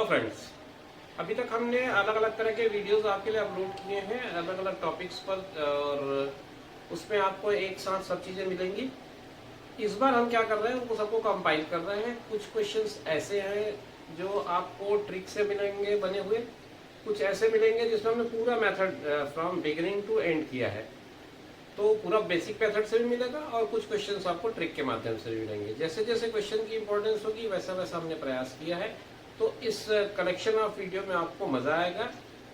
Friends, अभी तक हमने अलग अलग तरह के वीडियोस आपके लिए अपलोड किए हैं अलग अलग टॉपिक्स पर, और उसमें आपको एक साथ सब चीज़ें मिलेंगी। इस बार हम क्या कर रहे हैं, उनको सबको कंपाइल कर रहे हैं। कुछ क्वेश्चंस ऐसे हैं जो आपको ट्रिक से मिलेंगे बने हुए, कुछ ऐसे मिलेंगे जिसमें हमने पूरा method from beginning to end किया है। तो पूरा बेसिक मेथड से भी मिलेगा और कुछ क्वेश्चंस आपको ट्रिक के माध्यम से भी मिलेंगे। जैसे जैसे क्वेश्चन की इंपॉर्टेंस होगी वैसा वैसा हमने प्रयास किया है। तो इस कलेक्शन ऑफ वीडियो में आपको मजा आएगा।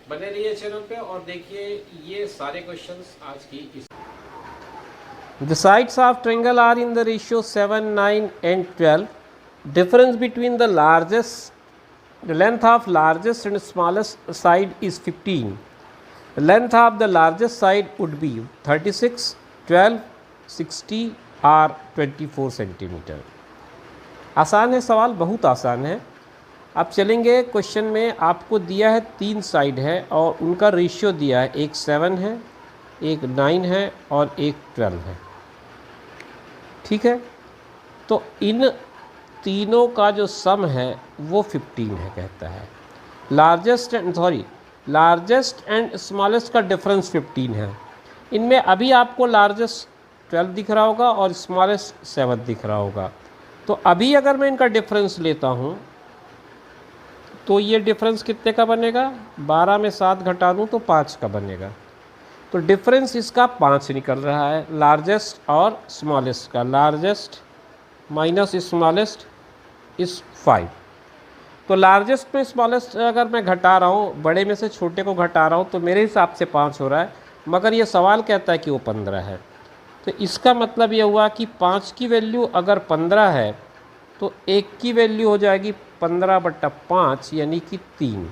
बने रहिए चैनल पे और देखिए ये सारे क्वेश्चंस आज की इस The sides of triangle are in the ratio 7, 9 and 12. Difference between the length of largest and smallest side is 15. The length of the largest side would be 36, 12, 60 or 24 centimetre. आसान है सवाल, बहुत आसान है। अब चलेंगे क्वेश्चन में। आपको दिया है 3 साइड है और उनका रेशियो दिया है, एक 7 है, एक 9 है और एक 12 है। ठीक है, तो इन तीनों का जो सम है वो 15 है कहता है। लार्जेस्ट एंड स्मॉलेस्ट का डिफरेंस 15 है। इनमें अभी आपको लार्जेस्ट 12 दिख रहा होगा और स्मॉलेस्ट 7 दिख रहा होगा। तो अभी अगर मैं इनका डिफरेंस लेता हूँ तो ये डिफरेंस कितने का बनेगा? 12 में 7 घटा दूँ तो 5 का बनेगा। तो डिफरेंस इसका 5 निकल रहा है, लार्जेस्ट और स्मॉलेस्ट का। लार्जेस्ट माइनस स्मॉलेस्ट इस 5। तो लार्जेस्ट में स्मॉलेस्ट अगर मैं घटा रहा हूँ, बड़े में से छोटे को घटा रहा हूँ, तो मेरे हिसाब से 5 हो रहा है, मगर ये सवाल कहता है कि वो 15 है। तो इसका मतलब ये हुआ कि 5 की वैल्यू अगर 15 है तो 1 की वैल्यू हो जाएगी 15/5 यानी कि 3।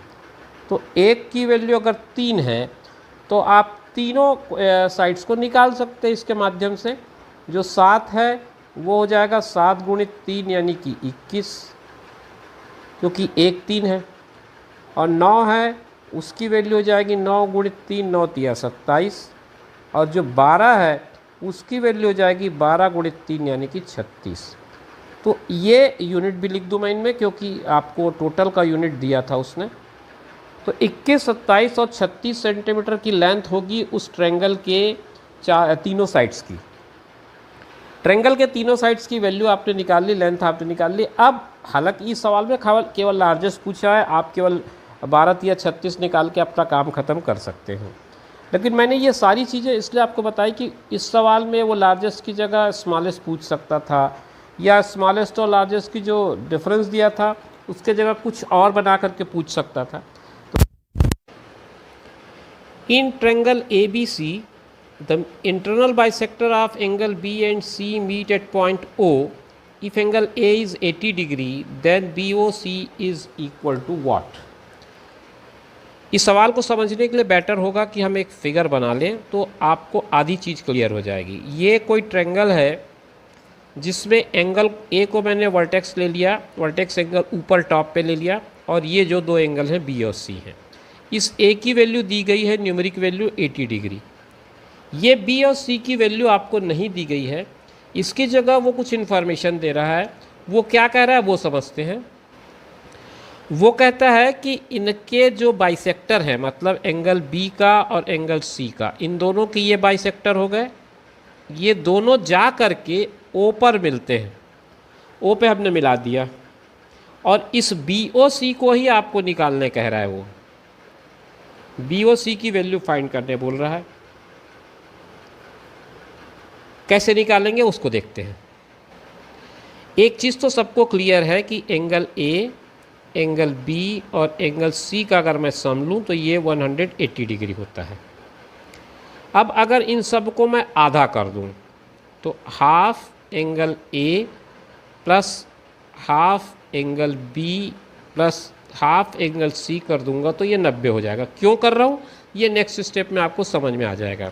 तो 1 की वैल्यू अगर 3 है तो आप तीनों साइड्स को निकाल सकते हैं इसके माध्यम से। जो 7 है वो हो जाएगा 7 गुणित 3 यानी कि 21, क्योंकि 1 3 है। और 9 है उसकी वैल्यू हो जाएगी 9 गुणित 3, 9 3 27। और जो 12 है उसकी वैल्यू हो जाएगी 12 गुणित 3 यानी कि 36। तो ये यूनिट भी लिख दूँ मैं इनमें, क्योंकि आपको टोटल का यूनिट दिया था उसने। तो 21, 27 और 36 सेंटीमीटर की लेंथ होगी उस ट्रायंगल के तीनों साइड्स की। ट्रायंगल के तीनों साइड्स की वैल्यू आपने निकाल ली, लेंथ आपने निकाल ली। अब हालांकि इस सवाल में केवल लार्जेस्ट पूछा है, आप केवल 12 या 36 निकाल के अपना काम ख़त्म कर सकते हैं। लेकिन मैंने ये सारी चीज़ें इसलिए आपको बताई कि इस सवाल में वो लार्जेस्ट की जगह स्मॉलेस्ट पूछ सकता था, या स्मॉलेस्ट और लार्जेस्ट की जो डिफरेंस दिया था उसके जगह कुछ और बना करके पूछ सकता था। In triangle ABC, the internal bisector of angle B and C meet at point O. If angle A is 80 degree, then BOC is equal to what? इस सवाल को समझने के लिए बेटर होगा कि हम एक फिगर बना लें, तो आपको आधी चीज़ क्लियर हो जाएगी। ये कोई ट्रायंगल है जिसमें एंगल A को मैंने वर्टेक्स ले लिया, वर्टेक्स एंगल ऊपर टॉप पे ले लिया, और ये जो दो एंगल हैं B और C हैं। इस A की वैल्यू दी गई है, न्यूमेरिक वैल्यू 80 डिग्री। ये B और C की वैल्यू आपको नहीं दी गई है, इसकी जगह वो कुछ इन्फॉर्मेशन दे रहा है। वो क्या कह रहा है वो समझते हैं। वो कहता है कि इनके जो बाइसेक्टर हैं, मतलब एंगल B का और एंगल C का, इन दोनों के ये बाइसेक्टर हो गए। ये दोनों जा कर के O पर मिलते हैं, O पे हमने मिला दिया, और इस BOC को ही आपको निकालने कह रहा है। वो BOC की वैल्यू फाइंड करने बोल रहा है। कैसे निकालेंगे उसको देखते हैं। एक चीज़ तो सबको क्लियर है कि एंगल A, एंगल B और एंगल C का अगर मैं सम लूँ तो ये 180 डिग्री होता है। अब अगर इन सब को मैं आधा कर दूँ तो half angle A plus half angle B plus half angle C कर दूंगा तो ये 90 हो जाएगा। क्यों कर रहा हूँ ये नेक्स्ट स्टेप में आपको समझ में आ जाएगा।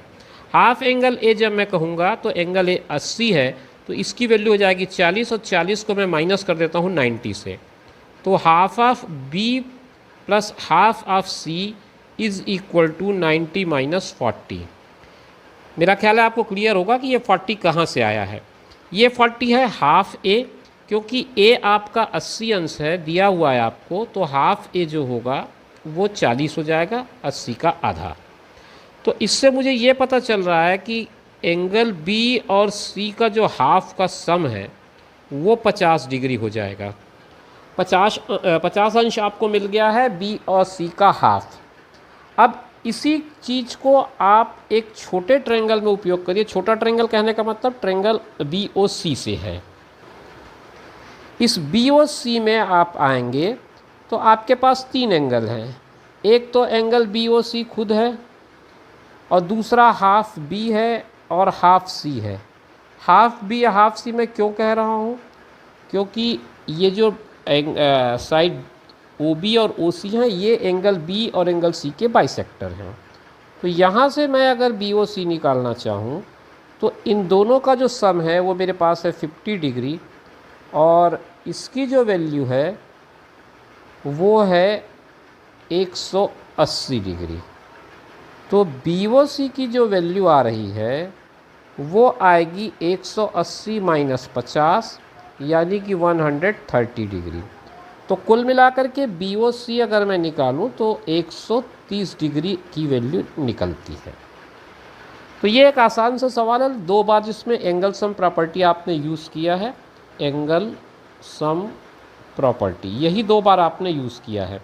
हाफ एंगल A जब मैं कहूँगा तो एंगल A 80 है, तो इसकी वैल्यू हो जाएगी 40, और 40 को मैं माइनस कर देता हूँ 90 से। तो half of B plus half of C is equal to 90 minus 40। मेरा ख्याल है आपको क्लियर होगा कि ये 40 कहाँ से आया है। ये 40 है हाफ A, क्योंकि ए आपका 80 अंश है दिया हुआ है आपको, तो हाफ ए जो होगा वो 40 हो जाएगा, 80 का आधा। तो इससे मुझे ये पता चल रहा है कि एंगल बी और सी का जो हाफ का सम है वो 50 डिग्री हो जाएगा। 50 अंश आपको मिल गया है बी और सी का हाफ। अब इसी चीज़ को आप एक छोटे ट्रायंगल में उपयोग करिए। छोटा ट्रायंगल कहने का मतलब ट्रायंगल बी ओ सी से है। इस बी ओ सी में आप आएंगे तो आपके पास 3 एंगल हैं। एक तो एंगल बी ओ सी खुद है, और दूसरा हाफ बी है और हाफ सी है। हाफ बी या हाफ सी मैं क्यों कह रहा हूँ, क्योंकि ये जो साइड ओ बी और ओ सी हैं ये एंगल बी और एंगल सी के बाइसेक्टर हैं। तो यहाँ से मैं अगर बी ओ सी निकालना चाहूँ तो इन दोनों का जो सम है वो मेरे पास है 50 डिग्री, और इसकी जो वैल्यू है वो है 180 डिग्री। तो बी ओ सी की जो वैल्यू आ रही है वो आएगी 180 माइनस 50, यानी कि 130 डिग्री। तो कुल मिलाकर के बी ओ सी अगर मैं निकालूं तो 130 डिग्री की वैल्यू निकलती है। तो ये एक आसान सा सवाल है, 2 बार जिसमें एंगल सम प्रॉपर्टी आपने यूज़ किया है। एंगल सम प्रॉपर्टी यही 2 बार आपने यूज़ किया है,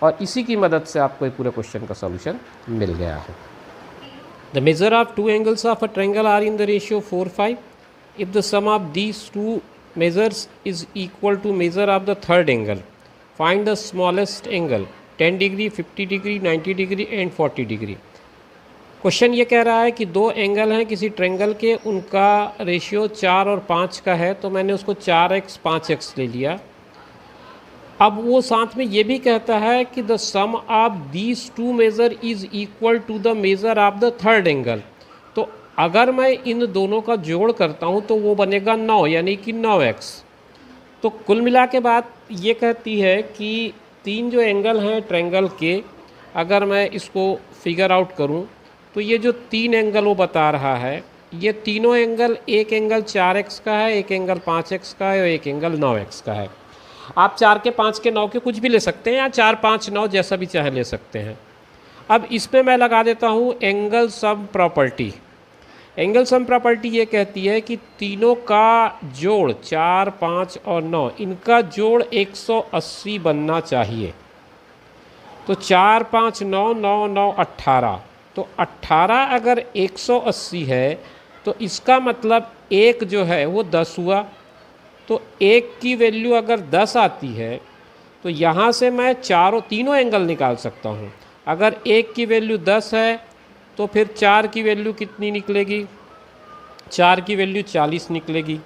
और इसी की मदद से आपको पूरे क्वेश्चन का सॉल्यूशन मिल गया है। The measure of 2 angles of a triangle are in the ratio 4:5. If the sum of these 2 measures is equal to measure of the third angle, find the smallest angle 10 degree, 50 degree, 90 degree and 40 degree. Question ये कह रहा है कि 2 angle हैं किसी triangle के, उनका ratio 4 और 5 का है, तो मैंने उसको 4x 5x ले लिया। अब वो साथ में ये भी कहता है कि the sum of these 2 measure is equal to the measure of the third angle. तो अगर मैं इन दोनों का जोड़ करता हूँ तो वो बनेगा 9, यानी कि 9x। तो कुल मिला के बात ये कहती है कि 3 जो एंगल हैं ट्रायंगल के, अगर मैं इसको फिगर आउट करूँ तो ये जो 3 एंगल वो बता रहा है, ये तीनों एंगल, एक एंगल 4x का है, एक एंगल 5x का है और एक एंगल 9x का है। आप 4 के 5 के 9 के कुछ भी ले सकते हैं, या 4 5 9 जैसा भी चाहे ले सकते हैं। अब इसमें मैं लगा देता हूँ angle sum property. Angle sum property ये कहती है कि तीनों का जोड़ 4 5 और 9, इनका जोड़ 180 बनना चाहिए। तो 4 5 9 9 9 18, तो 18 अगर 180 है तो इसका मतलब एक जो है वो 10 हुआ। तो एक की वैल्यू अगर 10 आती है तो यहाँ से मैं तीनों एंगल निकाल सकता हूँ। अगर एक की वैल्यू 10 है तो फिर 4 की वैल्यू कितनी निकलेगी, 4 की वैल्यू 40 निकलेगी,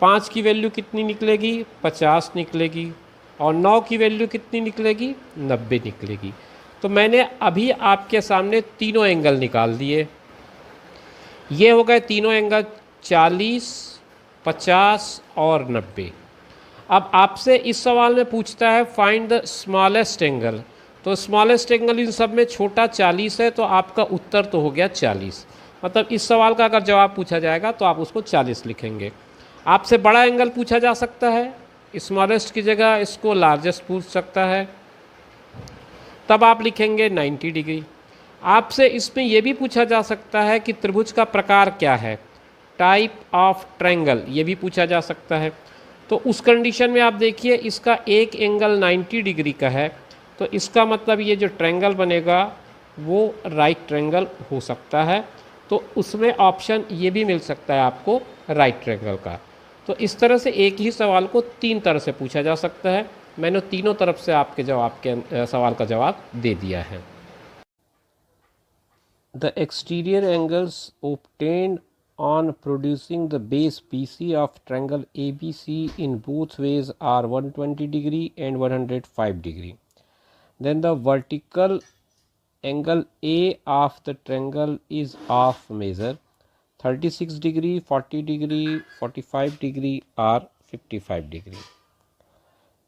5 की वैल्यू कितनी निकलेगी, 50 निकलेगी, और 9 की वैल्यू कितनी निकलेगी, 90 निकलेगी। तो मैंने अभी आपके सामने तीनों एंगल निकाल दिए। ये हो गए तीनों एंगल 40, 50 और 90। अब आपसे इस सवाल में पूछता है फाइंड द स्मॉलेस्ट एंगल। तो स्मॉलेस्ट एंगल इन सब में छोटा 40 है, तो आपका उत्तर तो हो गया 40। मतलब इस सवाल का अगर जवाब पूछा जाएगा तो आप उसको 40 लिखेंगे। आपसे बड़ा एंगल पूछा जा सकता है, स्मॉलेस्ट की जगह इसको लार्जेस्ट पूछ सकता है, तब आप लिखेंगे 90 डिग्री। आपसे इसमें यह भी पूछा जा सकता है कि त्रिभुज का प्रकार क्या है, टाइप ऑफ ट्रायंगल, ये भी पूछा जा सकता है। तो उस कंडीशन में आप देखिए इसका एक एंगल 90 डिग्री का है, तो इसका मतलब ये जो ट्रायंगल बनेगा वो राइट ट्रायंगल हो सकता है। तो उसमें ऑप्शन ये भी मिल सकता है आपको राइट ट्रायंगल का। तो इस तरह से एक ही सवाल को 3 तरह से पूछा जा सकता है। मैंने तीनों तरफ से आपके सवाल का जवाब दे दिया है। The exterior angles obtained on producing the base BC of triangle ABC in both ways are 120 degree and 105 degree. Then the vertical angle A of the triangle is of measure 36 degree, 40 degree, 45 degree or 55 degree.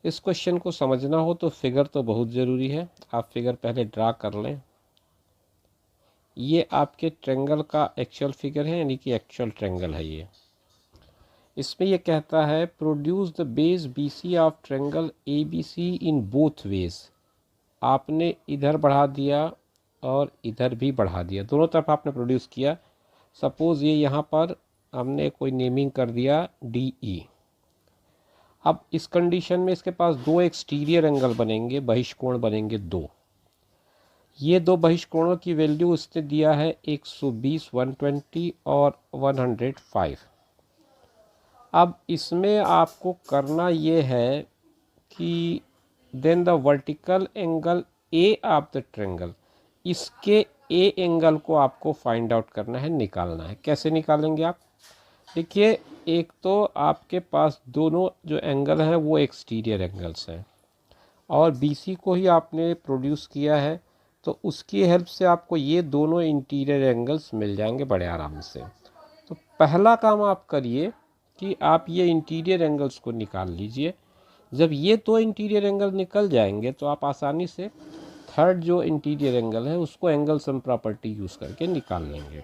इस question को समझना हो तो figure तो बहुत ज़रूरी है। आप फिगर पहले ड्रा कर लें। ये आपके ट्रायंगल का एक्चुअल फिगर है, यानी कि एक्चुअल ट्रायंगल है ये। इसमें ये कहता है produce the base BC of triangle ABC in both ways. आपने इधर बढ़ा दिया और इधर भी बढ़ा दिया, दोनों तरफ आपने प्रोड्यूस किया। सपोज़ ये यहाँ पर हमने कोई नेमिंग कर दिया DE। अब इस कंडीशन में इसके पास दो एक्सटीरियर एंगल बनेंगे, बहिष्कोण बनेंगे दो। ये दो बहिष्कोणों की वैल्यू उसने दिया है 120, 120 और 105। अब इसमें आपको करना ये है कि then the vertical angle A of the triangle, इसके A एंगल को आपको फाइंड आउट करना है, निकालना है। कैसे निकालेंगे आप? देखिए, एक तो आपके पास दोनों जो एंगल हैं वो एक्सटीरियर एंगल्स हैं और BC को ही आपने प्रोड्यूस किया है, तो उसकी हेल्प से आपको ये दोनों इंटीरियर एंगल्स मिल जाएंगे बड़े आराम से। तो पहला काम आप करिए कि आप ये इंटीरियर एंगल्स को निकाल लीजिए। जब ये दो इंटीरियर एंगल निकल जाएंगे तो आप आसानी से थर्ड जो इंटीरियर एंगल है उसको एंगल सम प्रॉपर्टी यूज़ करके निकाल लेंगे।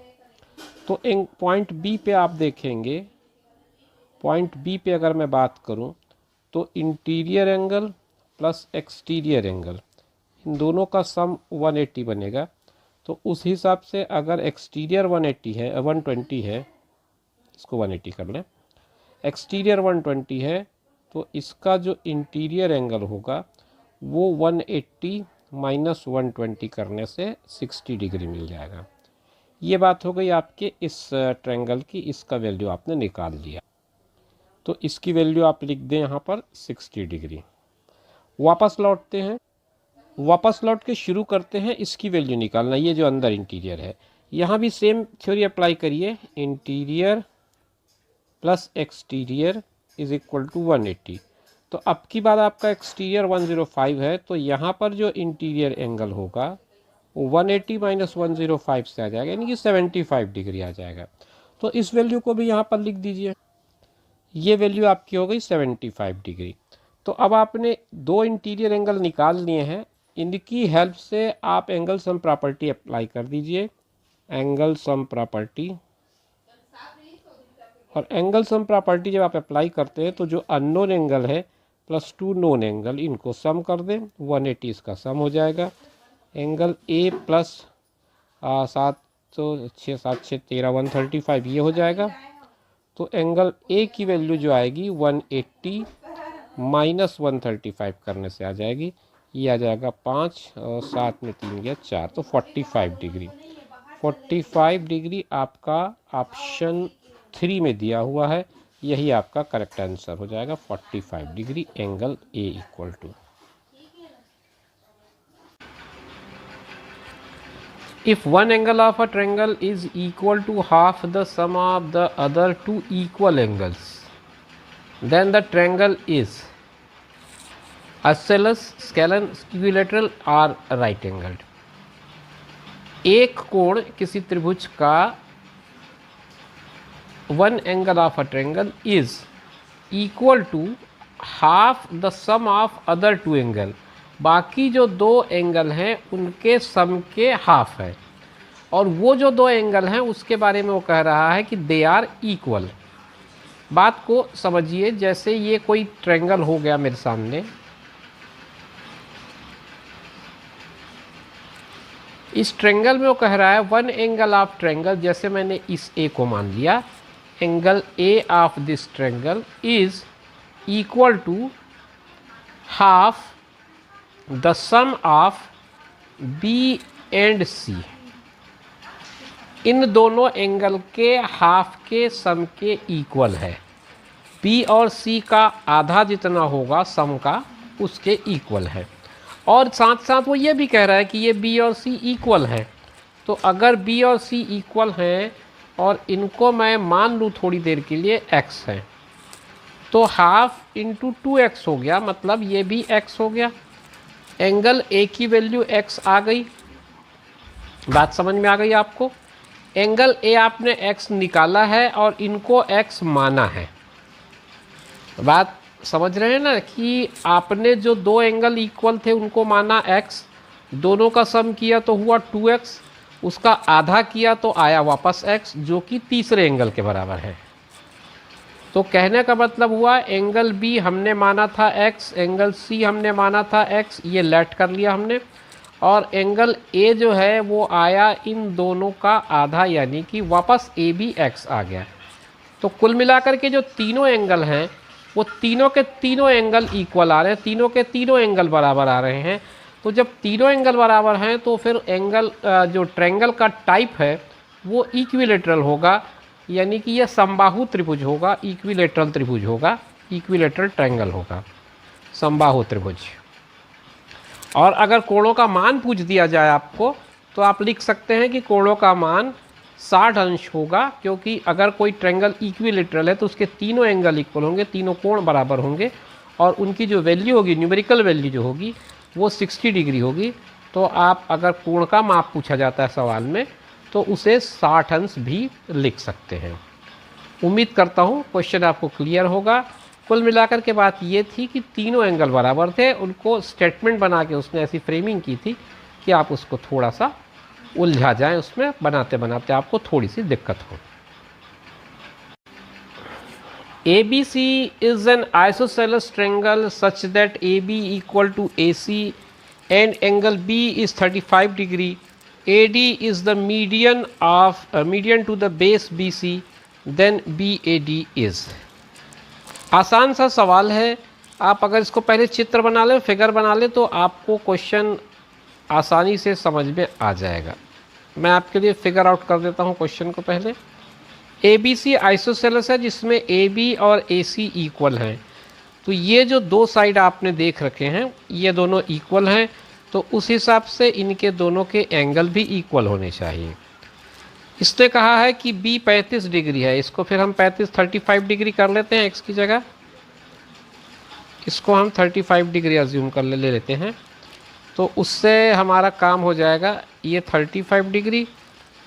तो पॉइंट B पे आप देखेंगे, पॉइंट B पे अगर मैं बात करूं तो interior angle plus exterior angle, इन दोनों का सम 180 बनेगा। तो उस हिसाब से अगर एक्सटीरियर 180 है, 120 है, इसको 180 कर लें, एक्सटीरियर 120 है, तो इसका जो इंटीरियर एंगल होगा वो 180 माइनस 120 करने से 60 डिग्री मिल जाएगा। ये बात हो गई आपके इस ट्रायंगल की, इसका वैल्यू आपने निकाल लिया। तो इसकी वैल्यू आप लिख दें यहाँ पर 60 डिग्री। वापस लौटते हैं, वापस लौट के शुरू करते हैं इसकी वैल्यू निकालना। ये जो अंदर इंटीरियर है, यहाँ भी सेम थ्योरी अप्लाई करिए, interior plus exterior is equal to 180। तो अब की बार आपका एक्सटीरियर 105 है, तो यहाँ पर जो इंटीरियर एंगल होगा वो 180 माइनस 105 से आ जाएगा, यानी कि 75 डिग्री आ जाएगा। तो इस वैल्यू को भी यहाँ पर लिख दीजिए, ये वैल्यू आपकी हो गई 75 डिग्री। तो अब आपने दो इंटीरियर एंगल निकाल लिए हैं, इनकी हेल्प से आप एंगल सम प्रॉपर्टी अप्लाई कर दीजिए, एंगल सम प्रॉपर्टी। और एंगल सम प्रॉपर्टी जब आप अप्लाई करते हैं तो जो अननोन एंगल है प्लस 2 नोन एंगल, इनको सम कर दें, 180 इसका सम हो जाएगा। एंगल A प्लस 7 तो 6 7 6 13 135 ये हो जाएगा। तो एंगल A की वैल्यू जो आएगी 180 माइनस 135 करने से आ जाएगी, ये आ जाएगा 5 और 7 में 3 गया 4, तो 45 डिग्री। 45 डिग्री आपका ऑप्शन 3 में दिया हुआ है, यही आपका करेक्ट आंसर हो जाएगा, 45 degree angle A equal to. If one angle of a triangle is equal to half the sum of the other two equal angles, then the triangle is isosceles, scalene, equilateral or right angled। एक कोण किसी त्रिभुज का one angle of a triangle is equal to half the sum of other two angle, बाकी जो दो angle हैं उनके सम के हाफ है। और वो जो दो एंगल हैं उसके बारे में वो कह रहा है कि दे आर इक्वल। बात को समझिए, जैसे ये कोई ट्रायंगल हो गया मेरे सामने, इस ट्रायंगल में वो कह रहा है वन एंगल ऑफ ट्रायंगल, जैसे मैंने इस ए को मान लिया, angle A of this triangle is equal to half the sum of B and C. इन दोनों एंगल के हाफ के सम के इक्वल है। बी और सी का आधा जितना होगा सम का, उसके इक्वल है। और साथ साथ वो ये भी कह रहा है कि ये बी और सी इक्वल है। तो अगर बी और सी इक्वल हैं और इनको मैं मान लूँ थोड़ी देर के लिए x है, तो हाफ इंटू 2x हो गया, मतलब ये भी x हो गया। एंगल ए की वैल्यू x आ गई। बात समझ में आ गई आपको? एंगल ए आपने x निकाला है और इनको x माना है। बात समझ रहे हैं ना कि आपने जो दो एंगल इक्वल थे उनको माना x, दोनों का सम किया तो हुआ 2x, उसका आधा किया तो आया वापस x, जो कि तीसरे एंगल के बराबर है। तो कहने का मतलब हुआ एंगल बी हमने माना था एक्स, एंगल सी हमने माना था एक्स, ये लेट कर लिया हमने, और एंगल ए जो है वो आया इन दोनों का आधा, यानी कि वापस ए बी एक्स आ गया। तो कुल मिलाकर के जो तीनों एंगल हैं वो तीनों के तीनों एंगल इक्वल आ रहे हैं, तीनों के तीनों एंगल बराबर आ रहे हैं। तो जब तीनों एंगल बराबर हैं तो फिर एंगल जो ट्रायंगल का टाइप है वो इक्विलेटरल होगा, यानी कि यह समबाहु त्रिभुज होगा, इक्विलेटरल त्रिभुज होगा, इक्विलेटरल ट्रायंगल होगा, समबाहु त्रिभुज। और अगर कोणों का मान पूछ दिया जाए आपको तो आप लिख सकते हैं कि कोणों का मान 60 अंश होगा, क्योंकि अगर कोई ट्रायंगल इक्विलेटरल है तो उसके तीनों एंगल इक्वल होंगे, तीनों कोण बराबर होंगे, और उनकी जो वैल्यू होगी, न्यूमेरिकल वैल्यू जो होगी वो 60 डिग्री होगी। तो आप अगर कोण का माप पूछा जाता है सवाल में तो उसे 60 अंश भी लिख सकते हैं। उम्मीद करता हूँ क्वेश्चन आपको क्लियर होगा। कुल मिलाकर के बात ये थी कि तीनों एंगल बराबर थे, उनको स्टेटमेंट बना के उसने ऐसी फ्रेमिंग की थी कि आप उसको थोड़ा सा उलझा जाएं, उसमें बनाते बनाते आपको थोड़ी सी दिक्कत हो। ABC is an isosceles triangle such that AB equal to AC and angle B is 35 degree. AD is the median to the base BC, then BAD is। आसान सा सवाल है, आप अगर इसको पहले चित्र बना लें, फिगर बना लें, तो आपको क्वेश्चन आसानी से समझ में आ जाएगा। मैं आपके लिए फिगर आउट कर देता हूँ क्वेश्चन को पहले। ABC आइसोसेलेस है जिसमें AB और AC इक्वल हैं, तो ये जो दो साइड आपने देख रखे हैं ये दोनों इक्वल हैं, तो उस हिसाब से इनके दोनों के एंगल भी इक्वल होने चाहिए। इसने कहा है कि B 35 डिग्री है, इसको फिर हम 35 डिग्री कर लेते हैं x की जगह, इसको हम 35 डिग्री अज्यूम कर ले लेते हैं, तो उससे हमारा काम हो जाएगा ये 35 डिग्री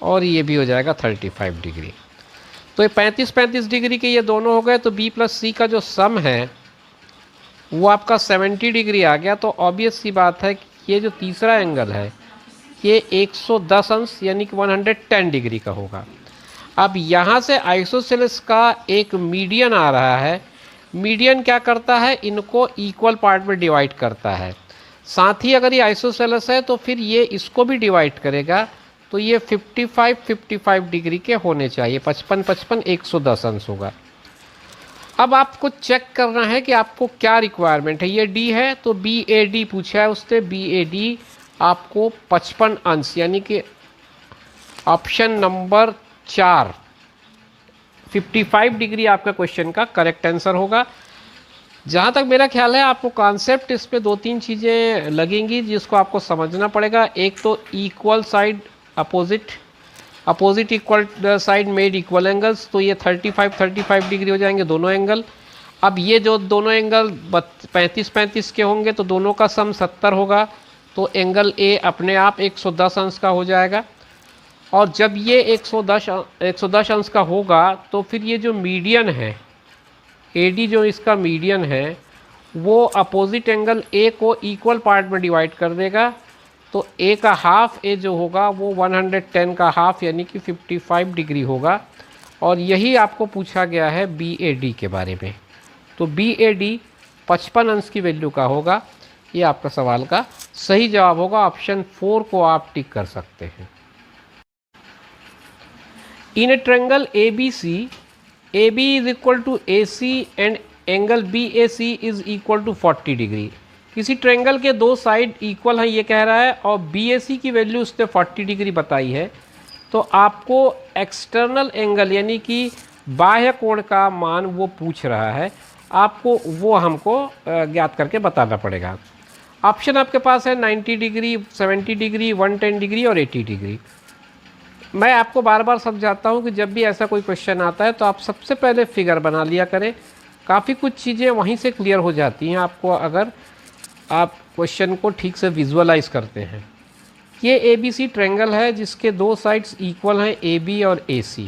और ये भी हो जाएगा 35 डिग्री। तो ये 35 डिग्री के ये दोनों हो गए, तो B प्लस C का जो सम है वो आपका 70 डिग्री आ गया। तो ऑब्वियस सी बात है कि ये जो तीसरा एंगल है ये 110 अंश यानी कि 110 डिग्री का होगा। अब यहाँ से आइसोसेलेस का एक मीडियन आ रहा है, मीडियन क्या करता है, इनको इक्वल पार्ट में डिवाइड करता है। साथ ही अगर ये आइसोसेलेस है तो फिर ये इसको भी डिवाइड करेगा, तो ये 55 डिग्री के होने चाहिए, 55 110 अंश होगा। अब आपको चेक करना है कि आपको क्या रिक्वायरमेंट है। ये D है तो BAD पूछा है उसने, BAD आपको 55 अंश यानी कि ऑप्शन नंबर 4 55 डिग्री आपका क्वेश्चन का करेक्ट आंसर होगा। जहाँ तक मेरा ख्याल है आपको कॉन्सेप्ट इस पे 2-3 चीज़ें लगेंगी जिसको आपको समझना पड़ेगा। एक तो equal side opposite equal side made equal angles, तो ये 35 डिग्री हो जाएंगे दोनों एंगल। अब ये जो दोनों एंगल 35 के होंगे तो दोनों का सम 70 होगा, तो एंगल ए अपने आप 110 अंश का हो जाएगा। और जब ये 110 अंश का होगा तो फिर ये जो मीडियन है AD जो इसका मीडियन है वो अपोजिट एंगल A को इक्वल पार्ट में डिवाइड कर देगा, तो A का हाफ A जो होगा वो 110 का हाफ यानी कि 55 डिग्री होगा। और यही आपको पूछा गया है BAD के बारे में, तो BAD 55 अंश की वैल्यू का होगा। ये आपका सवाल का सही जवाब होगा, ऑप्शन 4 को आप टिक कर सकते हैं। In a triangle ABC, AB is equal to AC and angle BAC is equal to 40 degree. किसी ट्रायंगल के दो साइड इक्वल हैं ये कह रहा है और BAC की वैल्यू उसने 40 डिग्री बताई है, तो आपको एक्सटर्नल एंगल यानी कि बाह्य कोण का मान वो पूछ रहा है, आपको वो हमको ज्ञात करके बताना पड़ेगा। ऑप्शन आपके पास है 90 डिग्री, 70 डिग्री, 110 डिग्री और 80 डिग्री। मैं आपको बार बार समझाता हूँ कि जब भी ऐसा कोई क्वेश्चन आता है तो आप सबसे पहले फिगर बना लिया करें, काफ़ी कुछ चीज़ें वहीं से क्लियर हो जाती हैं आपको अगर आप क्वेश्चन को ठीक से विजुअलाइज करते हैं। ये ABC ट्रायंगल है जिसके दो साइड्स इक्वल हैं AB और AC,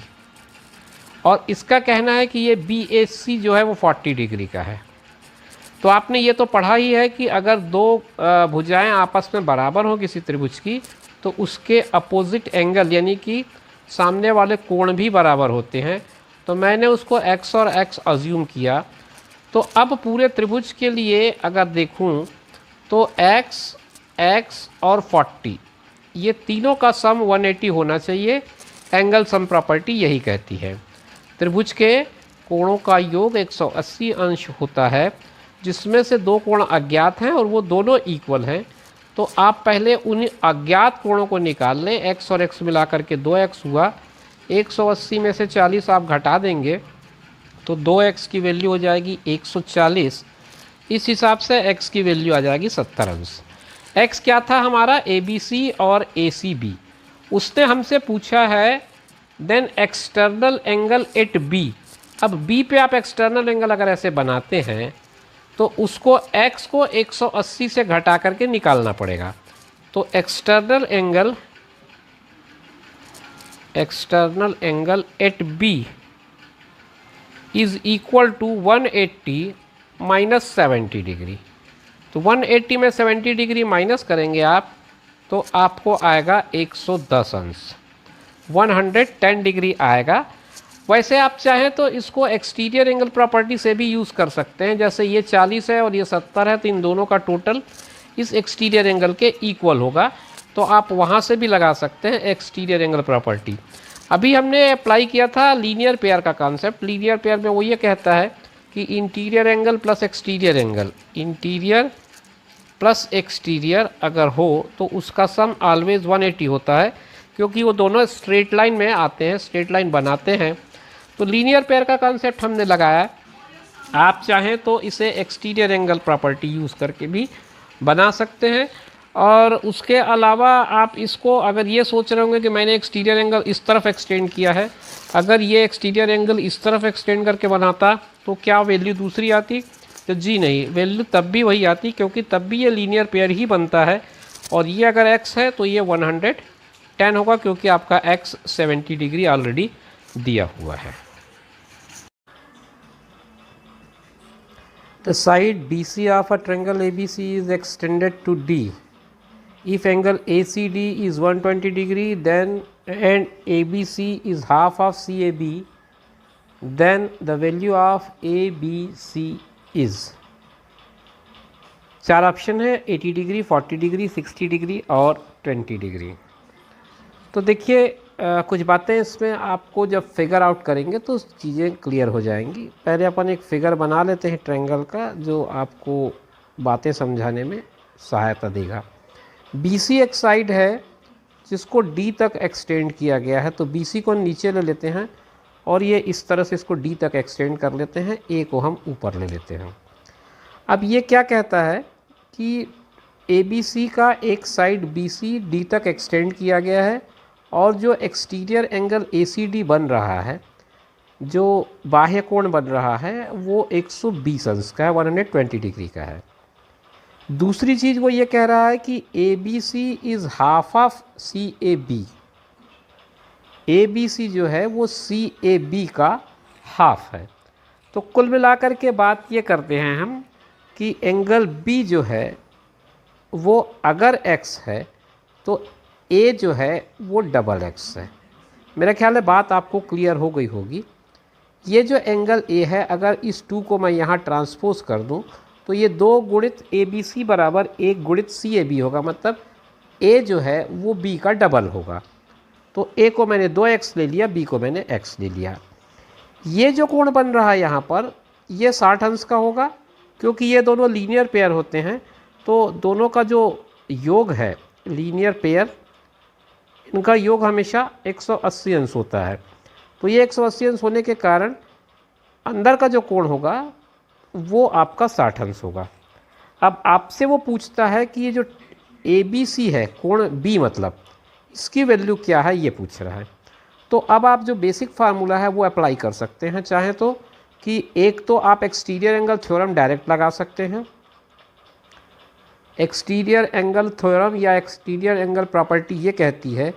और इसका कहना है कि ये BAC जो है वो 40 डिग्री का है। तो आपने ये तो पढ़ा ही है कि अगर दो भुजाएं आपस में बराबर हों किसी त्रिभुज की तो उसके अपोजिट एंगल यानी कि सामने वाले कोण भी बराबर होते हैं, तो मैंने उसको x और x अज्यूम किया। तो अब पूरे त्रिभुज के लिए अगर देखूं तो x, x और 40 ये तीनों का सम 180 होना चाहिए। एंगल सम प्रॉपर्टी यही कहती है। त्रिभुज के कोणों का योग 180 अंश होता है, जिसमें से दो कोण अज्ञात हैं और वो दोनों इक्वल हैं। तो आप पहले उन अज्ञात कोणों को निकाल लें। x और x मिला करके 2x हुआ। 180 में से 40 आप घटा देंगे तो 2x की वैल्यू हो जाएगी 140। इस हिसाब से x की वैल्यू आ जाएगी 70 अंश। x क्या था हमारा? ABC और ACB। उसने हमसे पूछा है then external angle at B। अब B पे आप एक्सटर्नल एंगल अगर ऐसे बनाते हैं तो उसको x को 180 से घटा करके निकालना पड़ेगा। तो external angle at B is equal to 180 minus 70 degree. तो 180 में 70 डिग्री माइनस करेंगे आप तो आपको आएगा 110 अंश, 110 डिग्री आएगा। वैसे आप चाहें तो इसको एक्सटीरियर एंगल प्रॉपर्टी से भी यूज़ कर सकते हैं। जैसे ये 40 है और ये 70 है तो इन दोनों का टोटल इस एक्सटीरियर एंगल के इक्वल होगा। तो आप वहाँ से भी लगा सकते हैं एक्सटीरियर एंगल प्रॉपर्टी। अभी हमने अप्लाई किया था लीनियर पेयर का कॉन्सेप्ट। लीनियर पेयर में वो ये कहता है कि interior angle plus exterior angle, interior plus exterior अगर हो तो उसका सम ऑलवेज 180 होता है, क्योंकि वो दोनों स्ट्रेट लाइन में आते हैं, स्ट्रेट लाइन बनाते हैं। तो लीनियर पेयर का कॉन्सेप्ट हमने लगाया। आप चाहें तो इसे एक्सटीरियर एंगल प्रॉपर्टी यूज़ करके भी बना सकते हैं। और उसके अलावा आप इसको अगर ये सोच रहे होंगे कि मैंने एक्सटीरियर एंगल इस तरफ एक्सटेंड किया है, अगर ये एक्सटीरियर एंगल इस तरफ एक्सटेंड करके बनाता तो क्या वैल्यू दूसरी आती? तो जी नहीं, वैल्यू तब भी वही आती, क्योंकि तब भी ये लीनियर पेयर ही बनता है। और ये अगर x है तो ये 110 होगा, क्योंकि आपका x 70 डिग्री ऑलरेडी दिया हुआ है। The side BC of a triangle ABC is extended to D. If angle ACD is 120 degree then and ABC is half of CAB, then the value of ABC is, चार option है 80 degree, 40 degree, 60 degree और 20 degree. तो देखिए कुछ बातें इसमें आपको जब फिगर आउट करेंगे तो चीज़ें क्लियर हो जाएंगी। पहले अपन एक फ़िगर बना लेते हैं ट्रायंगल का, जो आपको बातें समझाने में सहायता देगा। BC एक साइड है जिसको D तक एक्सटेंड किया गया है, तो BC को नीचे ले लेते हैं और ये इस तरह से इसको D तक एक्सटेंड कर लेते हैं, A को हम ऊपर ले लेते हैं। अब ये क्या कहता है कि ABC का एक साइड BC D तक एक्सटेंड किया गया है और जो एक्सटीरियर एंगल ACD बन रहा है, जो बाह्य कोण बन रहा है, वो 120 अंश का है, 120 डिग्री का है। दूसरी चीज़ वो ये कह रहा है कि ABC is half of CAB। ABC जो है वो CAB का हाफ है। तो कुल मिलाकर के बात ये करते हैं हम कि एंगल B जो है वो अगर x है तो A जो है वो डबल x है। मेरा ख्याल है बात आपको क्लियर हो गई होगी। ये जो एंगल A है, अगर इस 2 को मैं यहाँ ट्रांसपोज कर दूँ तो ये 2 गुणित ABC बराबर 1 गुणित CAB होगा, मतलब A जो है वो B का डबल होगा। तो A को मैंने 2x ले लिया, B को मैंने x ले लिया। ये जो कोण बन रहा है यहाँ पर, ये 60 अंश का होगा, क्योंकि ये दोनों लीनियर पेयर होते हैं। तो दोनों का जो योग है लीनियर पेयर, इनका योग हमेशा 180 अंश होता है। तो ये 180 अंश होने के कारण अंदर का जो कोण होगा वो आपका 60 अंश होगा। अब आपसे वो पूछता है कि ये जो ABC है, कोण B मतलब, इसकी वैल्यू क्या है, ये पूछ रहा है। तो अब आप जो बेसिक फार्मूला है वो अप्लाई कर सकते हैं चाहें तो, कि एक तो आप एक्सटीरियर एंगल थ्योरम डायरेक्ट लगा सकते हैं। एक्सटीरियर एंगल थ्योरम या एक्सटीरियर एंगल प्रॉपर्टी ये कहती है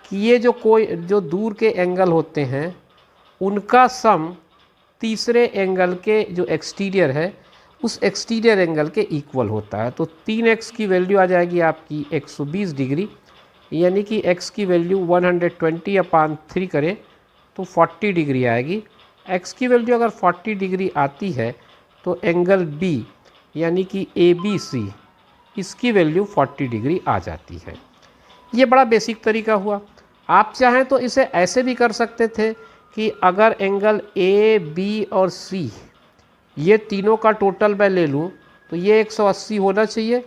कि ये जो दूर के एंगल होते हैं उनका सम तीसरे एंगल के जो एक्सटीरियर है उस एक्सटीरियर एंगल के इक्वल होता है। तो 3x की वैल्यू आ जाएगी आपकी 120 डिग्री, यानी कि x की वैल्यू 120/3 करें तो 40 डिग्री आएगी। x की वैल्यू अगर 40 डिग्री आती है तो एंगल B यानी कि ABC इसकी वैल्यू 40 डिग्री आ जाती है। ये बड़ा बेसिक तरीका हुआ। आप चाहें तो इसे ऐसे भी कर सकते थे कि अगर एंगल AB और C ये तीनों का टोटल मैं ले लूँ तो ये 180 होना चाहिए,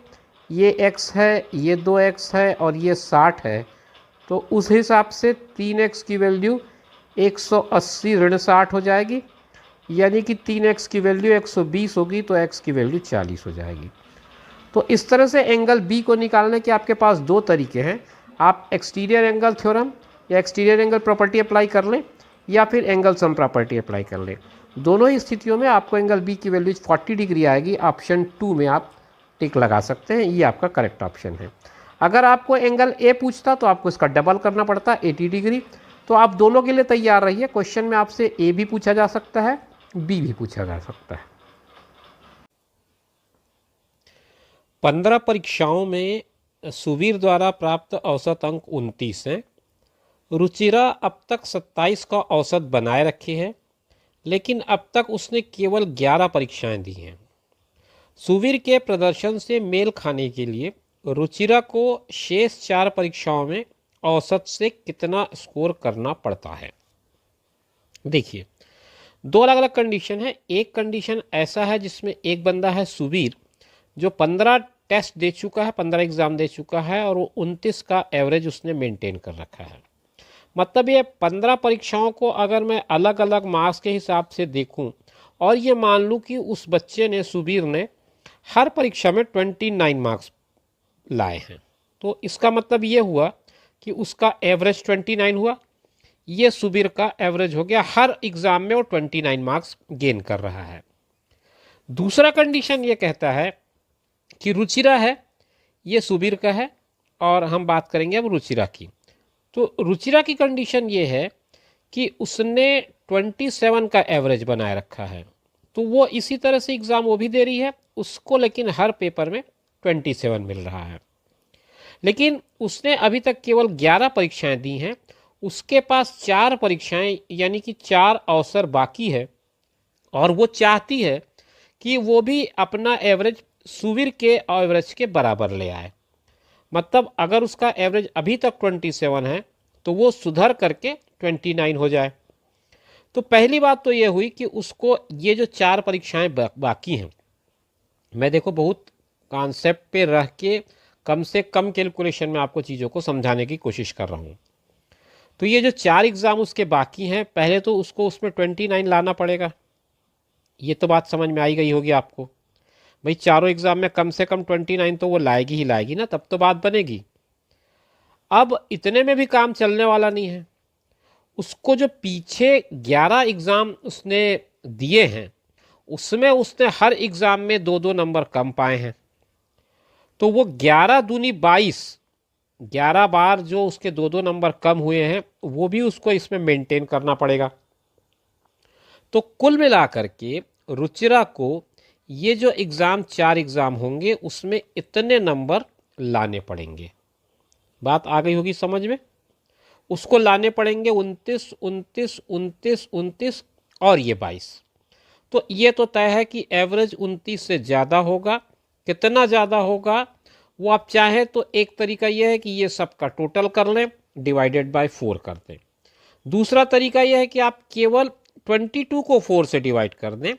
ये x है, ये 2x है और ये 60 है। तो उस हिसाब से 3x की वैल्यू 180 ऋण 60 हो जाएगी, यानी कि 3x की वैल्यू 120 होगी तो x की वैल्यू 40 हो जाएगी। तो इस तरह से एंगल B को निकालने के आपके पास दो तरीके हैं। आप एक्सटीरियर एंगल थ्योरम या एक्सटीरियर एंगल प्रॉपर्टी अप्लाई कर लें या फिर एंगल सम प्रॉपर्टी अप्लाई कर लें। दोनों ही स्थितियों में आपको एंगल B की वैल्यू 40 डिग्री आएगी। ऑप्शन 2 में आप टिक लगा सकते हैं, ये आपका करेक्ट ऑप्शन है। अगर आपको एंगल A पूछता तो आपको इसका डबल करना पड़ता 80 डिग्री। तो आप दोनों के लिए तैयार रहिए। क्वेश्चन में आपसे A भी पूछा जा सकता है, B भी पूछा जा सकता है। 15 परीक्षाओं में सुवीर द्वारा प्राप्त औसत अंक 29 हैं। रुचिरा अब तक 27 का औसत बनाए रखे है, लेकिन अब तक उसने केवल 11 परीक्षाएं दी हैं। सुवीर के प्रदर्शन से मेल खाने के लिए रुचिरा को शेष 4 परीक्षाओं में औसत से कितना स्कोर करना पड़ता है। देखिए, दो अलग अलग कंडीशन है। एक कंडीशन ऐसा है जिसमें एक बंदा है सुवीर जो 15 टेस्ट दे चुका है, 15 एग्ज़ाम दे चुका है और वो 29 का एवरेज उसने मेंटेन कर रखा है। मतलब ये 15 परीक्षाओं को अगर मैं अलग अलग मार्क्स के हिसाब से देखूं और ये मान लूं कि उस बच्चे ने, सुवीर ने, हर परीक्षा में 29 मार्क्स लाए हैं, तो इसका मतलब ये हुआ कि उसका एवरेज 29 हुआ। ये सुवीर का एवरेज हो गया, हर एग्ज़ाम में वो 29 मार्क्स गेन कर रहा है। दूसरा कंडीशन ये कहता है कि रुचिरा है, ये सुवीर का है और हम बात करेंगे अब रुचिरा की। तो रुचिरा की कंडीशन ये है कि उसने 27 का एवरेज बनाए रखा है, तो वो इसी तरह से एग्ज़ाम वो भी दे रही है उसको, लेकिन हर पेपर में 27 मिल रहा है। लेकिन उसने अभी तक केवल 11 परीक्षाएं दी हैं, उसके पास 4 परीक्षाएं यानी कि 4 अवसर बाकी है और वो चाहती है कि वो भी अपना एवरेज सुवीर के एवरेज के बराबर ले आए। मतलब अगर उसका एवरेज अभी तक 27 है तो वो सुधर करके 29 हो जाए। तो पहली बात तो ये हुई कि उसको ये जो 4 परीक्षाएं बाकी हैं, मैं देखो बहुत कॉन्सेप्ट पे रह के कम से कम कैलकुलेशन में आपको चीज़ों को समझाने की कोशिश कर रहा हूँ। तो ये जो 4 एग्ज़ाम उसके बाकी हैं, पहले तो उसको उसमें 29 लाना पड़ेगा। ये तो बात समझ में आई गई होगी आपको। भाई चारों एग्ज़ाम में कम से कम 29 तो वो लाएगी ही लाएगी ना, तब तो बात बनेगी। अब इतने में भी काम चलने वाला नहीं है। उसको जो पीछे 11 एग्ज़ाम उसने दिए हैं उसमें उसने हर एग्ज़ाम में 2-2 नंबर कम पाए हैं। तो वो 11 दूनी 22, 11 बार जो उसके 2-2 नंबर कम हुए हैं वो भी उसको इसमें मेंटेन करना पड़ेगा। तो कुल मिलाकर के रुचिरा को ये जो एग्ज़ाम 4 एग्ज़ाम होंगे उसमें इतने नंबर लाने पड़ेंगे। बात आ गई होगी समझ में। उसको लाने पड़ेंगे 29, 29, 29, 29 और ये 22। तो ये तो तय है कि एवरेज 29 से ज़्यादा होगा। कितना ज़्यादा होगा वो आप चाहें तो एक तरीका ये है कि ये सब का टोटल कर लें, डिवाइडेड बाय 4 कर दें। दूसरा तरीका यह है कि आप केवल 22 को 4 से डिवाइड कर दें।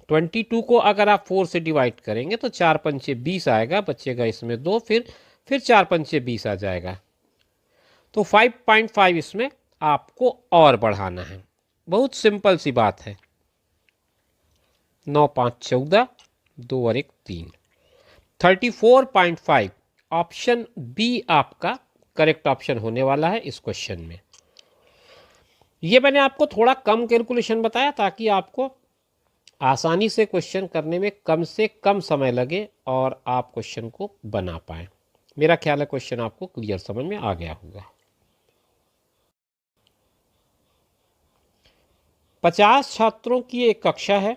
22 को अगर आप 4 से डिवाइड करेंगे तो 4 पंचे 20 आएगा, बचेगा इसमें 2, फिर 4 पंचे 20 आ जाएगा। तो 5.5 इसमें आपको और बढ़ाना है। बहुत सिंपल सी बात है। 9 5 14, 2 और 1 3, 34.5 ऑप्शन बी आपका करेक्ट ऑप्शन होने वाला है इस क्वेश्चन में। ये मैंने आपको थोड़ा कम कैलकुलेशन बताया ताकि आपको आसानी से क्वेश्चन करने में कम से कम समय लगे और आप क्वेश्चन को बना पाएं। मेरा ख्याल है क्वेश्चन आपको क्लियर समझ में आ गया होगा। 50 छात्रों की एक कक्षा है,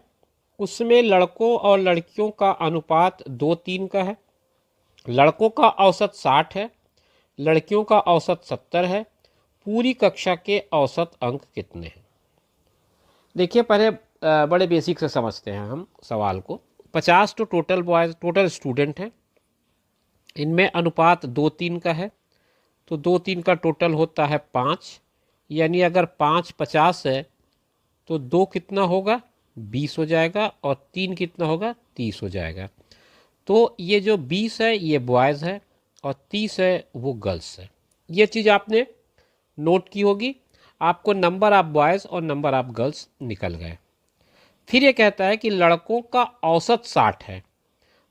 उसमें लड़कों और लड़कियों का अनुपात 2:3 का है। लड़कों का औसत 60 है, लड़कियों का औसत 70 है। पूरी कक्षा के औसत अंक कितने हैं? देखिए पहले बड़े बेसिक से समझते हैं हम सवाल को। 50 तो टोटल बॉयज़ टोटल स्टूडेंट हैं, इनमें अनुपात 2:3 का है, तो 2:3 का टोटल होता है 5, यानी अगर 5 50 है तो 2 कितना होगा 20 हो जाएगा, और 3 कितना होगा 30 हो जाएगा। तो ये जो 20 है ये बॉयज़ है और 30 है वो गर्ल्स है। ये चीज़ आपने नोट की होगी। आपको नंबर ऑफ बॉयज़ और नंबर ऑफ गर्ल्स निकल गए। फिर ये कहता है कि लड़कों का औसत 60 है,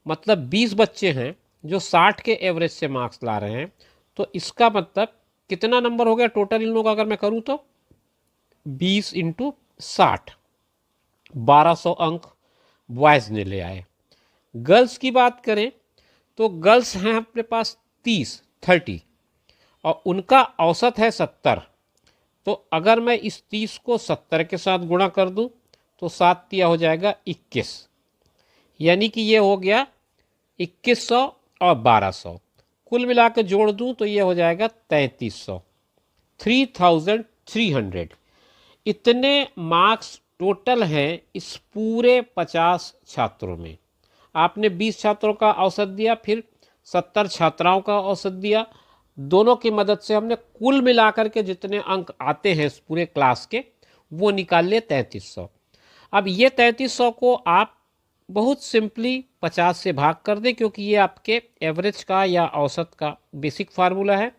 मतलब 20 बच्चे हैं जो 60 के एवरेज से मार्क्स ला रहे हैं, तो इसका मतलब कितना नंबर हो गया टोटल इन लोगों का अगर मैं करूँ तो 20 इंटू 60, 1200 अंक बॉयज़ ने ले आए। गर्ल्स की बात करें तो गर्ल्स हैं अपने पास 30 और उनका औसत है 70। तो अगर मैं इस 30 को 70 के साथ गुणा कर दूं तो 7 तिया हो जाएगा 21, यानी कि ये हो गया 2100 और 1200, कुल मिला के जोड़ दूं तो ये हो जाएगा 3300, 3300। इतने मार्क्स टोटल हैं इस पूरे 50 छात्रों में। आपने 20 छात्रों का औसत दिया, फिर 70 छात्राओं का औसत दिया, दोनों की मदद से हमने कुल मिलाकर के जितने अंक आते हैं इस पूरे क्लास के वो निकाल लिए 3300। अब ये 3300 को आप बहुत सिंपली 50 से भाग कर दें, क्योंकि ये आपके एवरेज का या औसत का बेसिक फार्मूला है।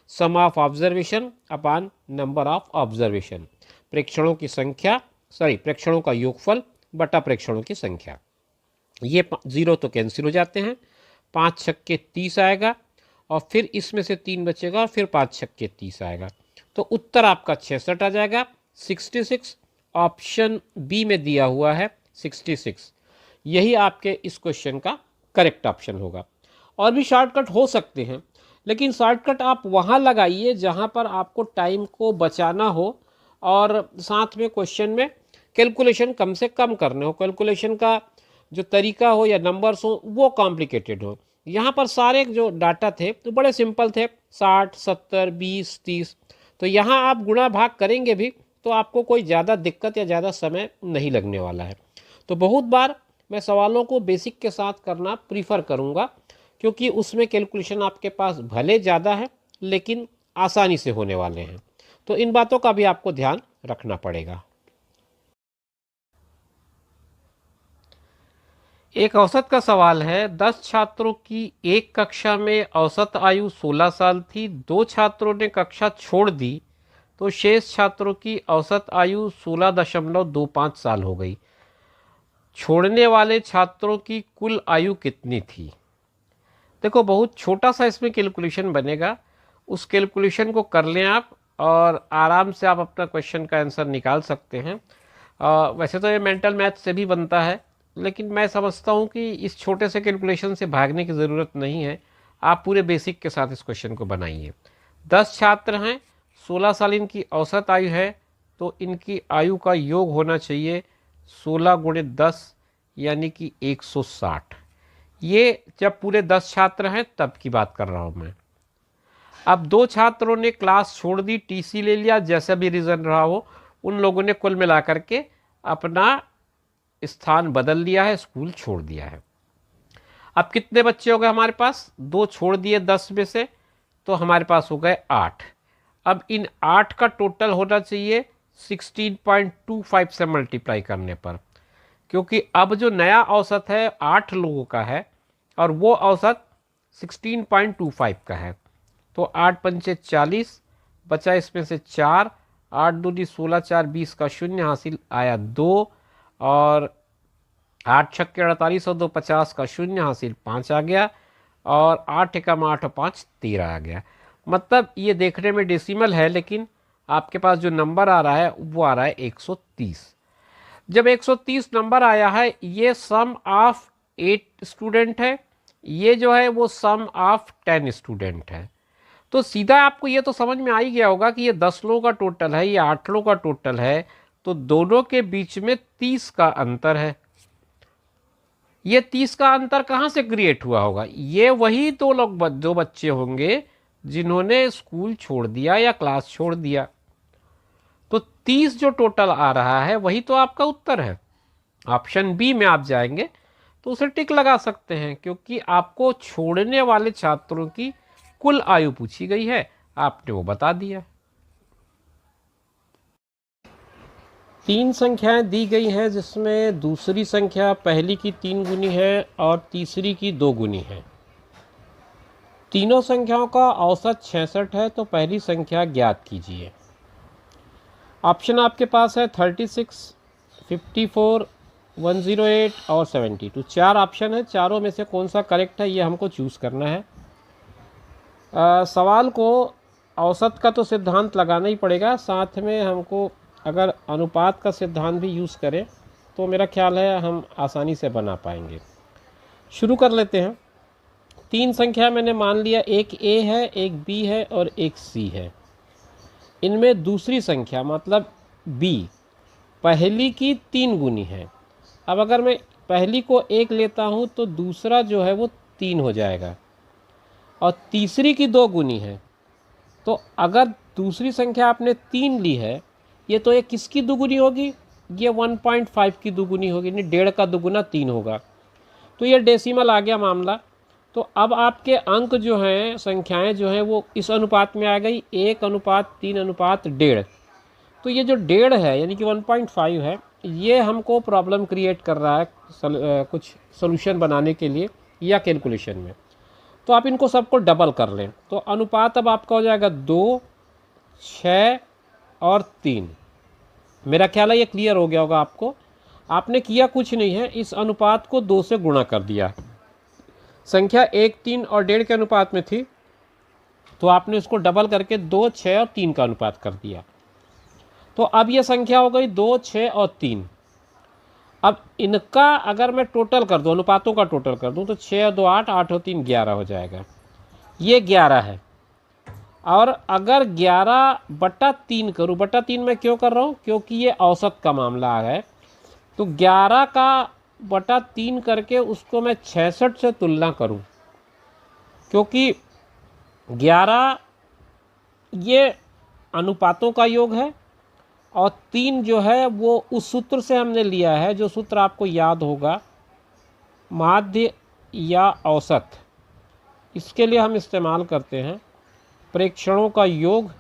Sum of observation upon number of observation, प्रेक्षणों की संख्या प्रेक्षणों का योगफल बटा प्रेक्षणों की संख्या। ये 0 तो कैंसिल हो जाते हैं, 5 छक्के 30 आएगा और फिर इसमें से 3 बचेगा और फिर 5 छक्के 30 आएगा, तो उत्तर आपका 66 आ जाएगा। 66 ऑप्शन बी में दिया हुआ है 66, यही आपके इस क्वेश्चन का करेक्ट ऑप्शन होगा। और भी शॉर्टकट हो सकते हैं, लेकिन शॉर्टकट आप वहाँ लगाइए जहाँ पर आपको टाइम को बचाना हो और साथ में क्वेश्चन में कैलकुलेशन कम से कम करने हो, कैलकुलेशन का जो तरीका हो या नंबर्स हो वो कॉम्प्लिकेटेड हो। यहाँ पर सारे जो डाटा थे तो बड़े सिंपल थे, 60 70 20 30, तो यहाँ आप गुणा भाग करेंगे भी तो आपको कोई ज़्यादा दिक्कत या ज़्यादा समय नहीं लगने वाला है। तो बहुत बार मैं सवालों को बेसिक के साथ करना प्रीफर करूँगा, क्योंकि उसमें कैलकुलेशन आपके पास भले ज़्यादा है लेकिन आसानी से होने वाले हैं। तो इन बातों का भी आपको ध्यान रखना पड़ेगा। एक औसत का सवाल है, 10 छात्रों की एक कक्षा में औसत आयु 16 साल थी, 2 छात्रों ने कक्षा छोड़ दी तो शेष छात्रों की औसत आयु 16.25 साल हो गई। छोड़ने वाले छात्रों की कुल आयु कितनी थी? देखो बहुत छोटा सा इसमें कैलकुलेशन बनेगा, उस कैलकुलेशन को कर लें आप और आराम से आप अपना क्वेश्चन का आंसर निकाल सकते हैं। वैसे तो ये मेंटल मैथ से भी बनता है, लेकिन मैं समझता हूँ कि इस छोटे से कैलकुलेशन से भागने की ज़रूरत नहीं है, आप पूरे बेसिक के साथ इस क्वेश्चन को बनाइए। 10 छात्र हैं, 16 साल इनकी औसत आयु है, तो इनकी आयु का योग होना चाहिए 16 गुणे 10 यानी कि 160। ये जब पूरे 10 छात्र हैं तब की बात कर रहा हूँ मैं। अब 2 छात्रों ने क्लास छोड़ दी, टीसी ले लिया, जैसा भी रीज़न रहा हो, उन लोगों ने कुल मिलाकर के अपना स्थान बदल लिया है, स्कूल छोड़ दिया है। अब कितने बच्चे हो गए हमारे पास? 2 छोड़ दिए 10 में से, तो हमारे पास हो गए 8। अब इन 8 का टोटल होना चाहिए 16.25 से मल्टीप्लाई करने पर, क्योंकि अब जो नया औसत है 8 लोगों का है और वो औसत 16.25 का है। तो 8 पंचे 40, बचा इसमें से 4, 8 दूनी 16, 4 20 का शून्य हासिल आया 2, और 8 छक्के 48 और 2 50 का शून्य हासिल 5 आ गया, और 8 एकम 8 और 5 13 आ गया। मतलब ये देखने में डेसिमल है, लेकिन आपके पास जो नंबर आ रहा है वो आ रहा है 130। जब 130 नंबर आया है, ये सम ऑफ 8 स्टूडेंट है, ये जो है वो सम ऑफ 10 स्टूडेंट है। तो सीधा आपको ये तो समझ में आ ही गया होगा कि ये 10 लोगों का टोटल है, ये 8 लोगों का टोटल है, तो दोनों के बीच में 30 का अंतर है। ये 30 का अंतर कहाँ से क्रिएट हुआ होगा? ये वही दो बच्चे होंगे जिन्होंने स्कूल छोड़ दिया या क्लास छोड़ दिया। तो 30 जो टोटल आ रहा है वही तो आपका उत्तर है। ऑप्शन बी में आप जाएंगे तो उसे टिक लगा सकते हैं, क्योंकि आपको छोड़ने वाले छात्रों की कुल आयु पूछी गई है, आपने वो बता दिया। 3 संख्याएं दी गई हैं जिसमें दूसरी संख्या पहली की 3 गुनी है और तीसरी की 2 गुनी है। तीनों संख्याओं का औसत 66 है, तो पहली संख्या ज्ञात कीजिए। ऑप्शन आपके पास है 36, 54, 108 और 72। 4 ऑप्शन है, चारों में से कौन सा करेक्ट है ये हमको चूज़ करना है। सवाल को औसत का तो सिद्धांत लगाना ही पड़ेगा, साथ में हमको अगर अनुपात का सिद्धांत भी यूज़ करें तो मेरा ख्याल है हम आसानी से बना पाएंगे। शुरू कर लेते हैं। 3 संख्या मैंने मान लिया, एक ए है, एक बी है और एक सी है। इनमें दूसरी संख्या मतलब बी पहली की 3 गुनी है। अब अगर मैं पहली को 1 लेता हूँ तो दूसरा जो है वो 3 हो जाएगा, और तीसरी की 2 गुनी है। तो अगर दूसरी संख्या आपने 3 ली है, ये तो ये किसकी दुगुनी होगी? ये 1.5 की दुगुनी होगी, नहीं 1.5 का दुगुना 3 होगा। तो ये डेसिमल आ गया मामला। तो अब आपके अंक जो हैं, संख्याएं जो हैं वो इस अनुपात में आ गई, 1:3:1.5। तो ये जो 1.5 है यानी कि 1.5 है, ये हमको प्रॉब्लम क्रिएट कर रहा है कुछ सोल्यूशन बनाने के लिए या कैलकुलेशन में। तो आप इनको सबको डबल कर लें, तो अनुपात अब आपका हो जाएगा 2, 6 और 3। मेरा ख्याल है ये क्लियर हो गया होगा आपको। आपने किया कुछ नहीं है, इस अनुपात को 2 से गुणा कर दिया। संख्या 1, 3 और 1.5 के अनुपात में थी, तो आपने इसको डबल करके 2, 6 और 3 का अनुपात कर दिया। तो अब ये संख्या हो गई 2, 6 और 3। अब इनका अगर मैं टोटल कर दूँ, अनुपातों का टोटल कर दूँ, तो 6 और 2 8, 8 और 3 11 हो जाएगा। ये 11 है। और अगर 11/3 करूँ, बटा 3 मैं क्यों कर रहा हूँ? क्योंकि ये औसत का मामला आ है। तो 11 का बटा 3 करके उसको मैं 66 से तुलना करूँ, क्योंकि 11 ये अनुपातों का योग है और 3 जो है वो उस सूत्र से हमने लिया है, जो सूत्र आपको याद होगा, माध्य या औसत। इसके लिए हम इस्तेमाल करते हैं प्रेक्षणों का योग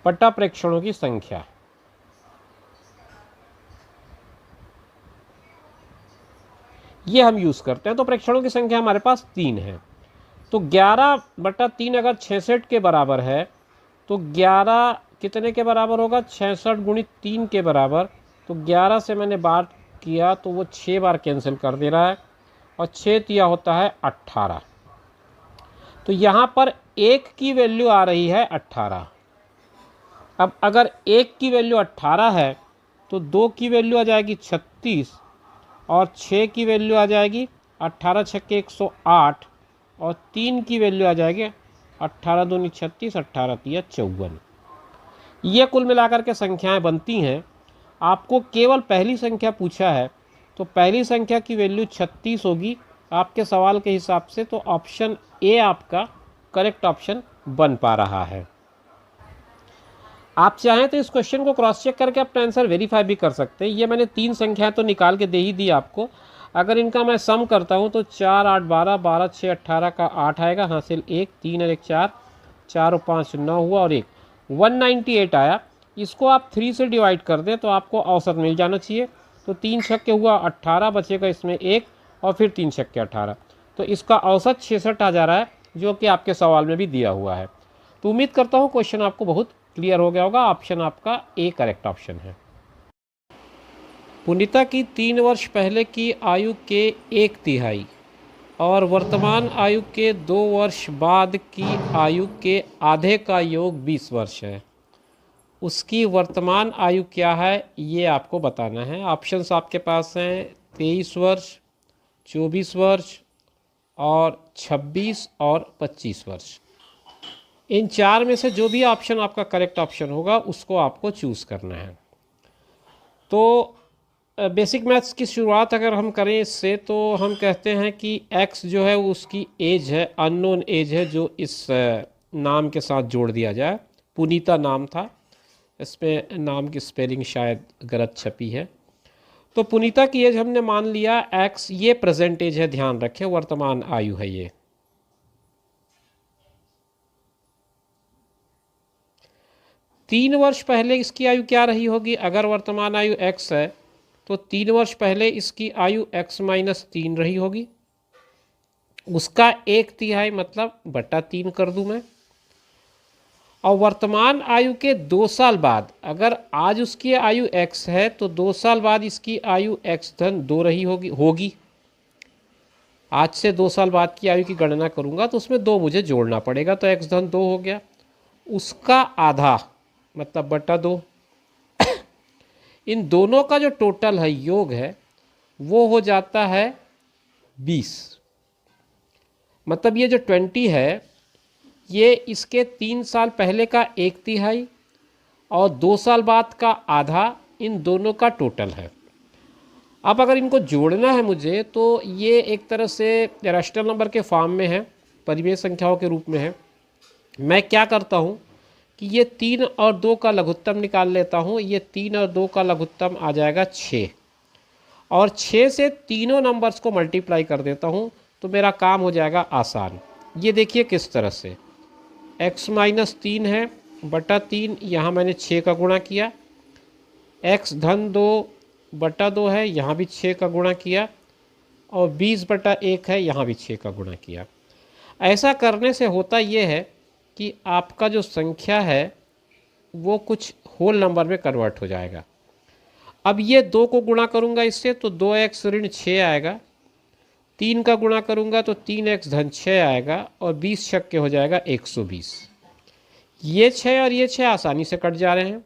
बटा प्रेक्षणों की संख्या। ये हम यूज़ करते हैं। तो प्रेक्षणों की संख्या हमारे पास 3 है। तो 11/3 अगर 66 के बराबर है, तो 11 कितने के बराबर होगा? 66 गुणित 3 के बराबर। तो 11 से मैंने बात किया तो वो 6 बार कैंसिल कर दे रहा है, और 6 तिया होता है 18। तो यहाँ पर 1 की वैल्यू आ रही है 18। अब अगर 1 की वैल्यू 18 है तो 2 की वैल्यू आ जाएगी 36, और 6 की वैल्यू आ जाएगी 18 छक्के 108, और 3 की वैल्यू आ जाएगी 18 दूनी 36, 18 तिया 54। ये कुल मिलाकर के संख्याएं बनती हैं। आपको केवल पहली संख्या पूछा है, तो पहली संख्या की वैल्यू 36 होगी आपके सवाल के हिसाब से। तो ऑप्शन ए आपका करेक्ट ऑप्शन बन पा रहा है। आप चाहें तो इस क्वेश्चन को क्रॉस चेक करके अपना आंसर वेरीफाई भी कर सकते हैं। ये मैंने 3 संख्याएं तो निकाल के दे ही दी आपको। अगर इनका मैं सम करता हूं तो 4, 8, 12, 12, 6, 18 का 8 आएगा, हासिल 1, 3 और 1 4, 4 और 5 9 हुआ, और 1 198 आया। इसको आप 3 से डिवाइड कर दें तो आपको औसत मिल जाना चाहिए। तो 3 छक्के हुआ 18, बचेगा इसमें 1, और फिर 3 छक्के 18। तो इसका औसत 66 आ जा रहा है, जो कि आपके सवाल में भी दिया हुआ है। तो उम्मीद करता हूँ क्वेश्चन आपको बहुत क्लियर हो गया होगा। ऑप्शन आपका ए करेक्ट ऑप्शन है। पुनीता की 3 वर्ष पहले की आयु के 1/3 और वर्तमान आयु के 2 वर्ष बाद की आयु के आधे का योग 20 वर्ष है। उसकी वर्तमान आयु क्या है ये आपको बताना है। ऑप्शंस आपके पास हैं 23 वर्ष, 24 वर्ष और 26 और 25 वर्ष। इन 4 में से जो भी ऑप्शन आपका करेक्ट ऑप्शन होगा उसको आपको चूज़ करना है। तो बेसिक मैथ्स की शुरुआत अगर हम करें इससे, तो हम कहते हैं कि x जो है उसकी एज है, अननोन एज है, जो इस नाम के साथ जोड़ दिया जाए। पुनीता नाम था, इसमें नाम की स्पेलिंग शायद गलत छपी है। तो पुनीता की एज हमने मान लिया x, ये प्रेजेंट एज है, ध्यान रखें, वर्तमान आयु है ये। तीन वर्ष पहले इसकी आयु क्या रही होगी? अगर वर्तमान आयु x है तो 3 वर्ष पहले इसकी आयु x माइनस 3 रही होगी। उसका 1/3 मतलब बटा 3 कर दूं मैं। और वर्तमान आयु के 2 साल बाद, अगर आज उसकी आयु x है तो 2 साल बाद इसकी आयु x धन 2 रही होगी। आज से 2 साल बाद की आयु की गणना करूंगा तो उसमें 2 मुझे जोड़ना पड़ेगा, तो x धन 2 हो गया। उसका आधा मतलब बटा 2। इन दोनों का जो टोटल है, योग है, वो हो जाता है 20। मतलब ये जो 20 है ये इसके 3 साल पहले का 1/3 और 2 साल बाद का आधा, इन दोनों का टोटल है। अब अगर इनको जोड़ना है मुझे तो ये एक तरह से रैशनल नंबर के फॉर्म में है, परिमेय संख्याओं के रूप में है। मैं क्या करता हूँ कि ये 3 और 2 का लघुत्तम निकाल लेता हूँ। ये 3 और 2 का लघुत्तम आ जाएगा 6, और 6 से तीनों नंबर्स को मल्टीप्लाई कर देता हूँ तो मेरा काम हो जाएगा आसान। ये देखिए किस तरह से, x माइनस 3 है बटा 3, यहाँ मैंने 6 का गुणा किया। x धन 2 बटा 2 है, यहाँ भी 6 का गुणा किया। और 20 बटा 1 है, यहाँ भी 6 का गुणा किया। ऐसा करने से होता ये है कि आपका जो संख्या है वो कुछ होल नंबर में कन्वर्ट हो जाएगा। अब ये 2 को गुणा करूँगा इससे तो 2x ऋण 6 आएगा। 3 का गुणा करूँगा तो 3x धन 6 आएगा, और 20 छक्के हो जाएगा 120। ये 6 और ये 6 आसानी से कट जा रहे हैं।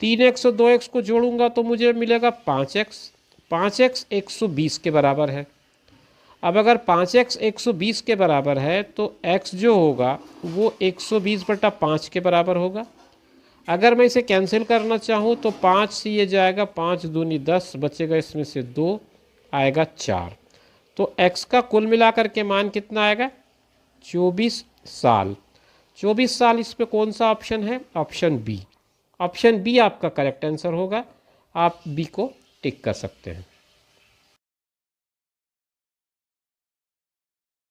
3x और 2x को जोड़ूंगा तो मुझे मिलेगा 5x। 5x 120 के बराबर है। अब अगर 5x 120 के बराबर है तो x जो होगा वो 120 बटा 5 के बराबर होगा। अगर मैं इसे कैंसिल करना चाहूँ तो 5 से ये जाएगा, 5 दूनी 10, बचेगा इसमें से 2, आएगा 4। तो x का कुल मिलाकर के मान कितना आएगा? 24 साल। 24 साल इस पे कौन सा ऑप्शन है? Option B. ऑप्शन बी आपका करेक्ट आंसर होगा। आप बी को टिक कर सकते हैं।